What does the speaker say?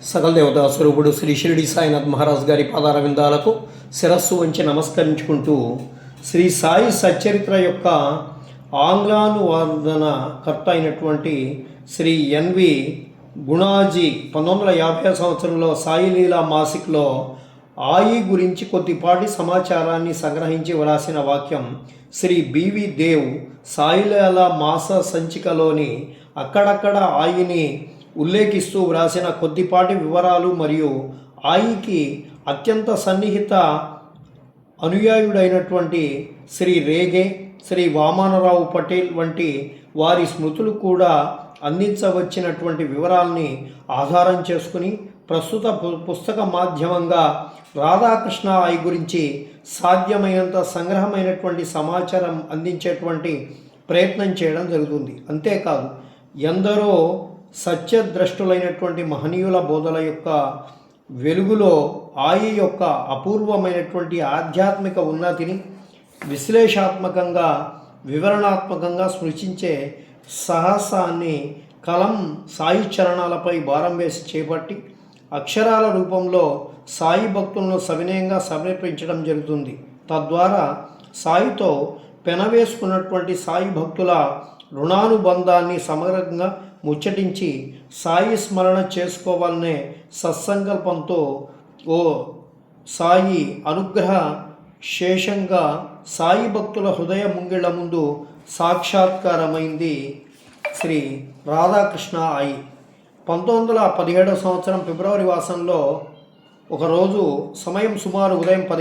సకల దేవతా స్వరూపుడు శ్రీ షిరిడి సాయినాథ్ మహారాజ్ గారి పాదారవిందాలకు శిరస్సు వంచి నమస్కరించుకుంటూ శ్రీ సాయి సచ్చరిత్ర యొక్క ఆంగ్లానువాదన కర్త అయినటువంటి శ్రీ ఎన్వి గుణాజీ 1950 సంవత్సరంలో సాయి లీలా మాసిక్లో ఆయి గురించి కొద్దిపాటి సమాచారాన్ని సంగ్రహించి వ్రాసిన వాక్యం శ్రీ బివి దేవ్ సాయిలీలా మాస సంచికలోని అక్కడక్కడ ఆయిని ఉల్లేఖిస్తూ వ్రాసిన కొద్దిపాటి వివరాలు మరియు ఆయికి అత్యంత సన్నిహిత అనుయాయుడైనటువంటి శ్రీ రేగే, శ్రీ వామనరావు పటేల్ వంటి వారి స్మృతులు కూడా అందించవచ్చినటువంటి వివరాల్ని ఆధారం చేసుకుని ప్రస్తుత పుస్తక మాధ్యమంగా రాధాకృష్ణ ఆయి గురించి సాధ్యమైనంత సంగ్రహమైనటువంటి సమాచారం అందించేటువంటి ప్రయత్నం చేయడం జరుగుతుంది. అంతేకాదు ఎందరో సత్యద్రష్టులైనటువంటి మహనీయుల బోధల యొక్క వెలుగులో ఆయి యొక్క అపూర్వమైనటువంటి ఆధ్యాత్మిక ఉన్నతిని విశ్లేషాత్మకంగా వివరణాత్మకంగా స్పృశించే సాహసాన్ని కలం సాయి చరణాలపై భారం వేసి చేపట్టి అక్షరాల రూపంలో సాయి భక్తులను సవినయంగా సమర్పించడం జరుగుతుంది. తద్వారా సాయితో పెనవేసుకున్నటువంటి సాయి భక్తుల రుణానుబంధాన్ని సమగ్రంగా ముచ్చటించి సాయి స్మరణ చేసుకోవాలనే సత్సంకల్పంతో ఓ సాయి అనుగ్రహ శేషంగా సాయి భక్తుల హృదయ ముంగిళ్ల ముందు సాక్షాత్కారమైంది శ్రీ రాధాకృష్ణ ఆయి. 1917 సంవత్సరం ఫిబ్రవరి మాసంలో ఒకరోజు సమయం సుమారు ఉదయం 10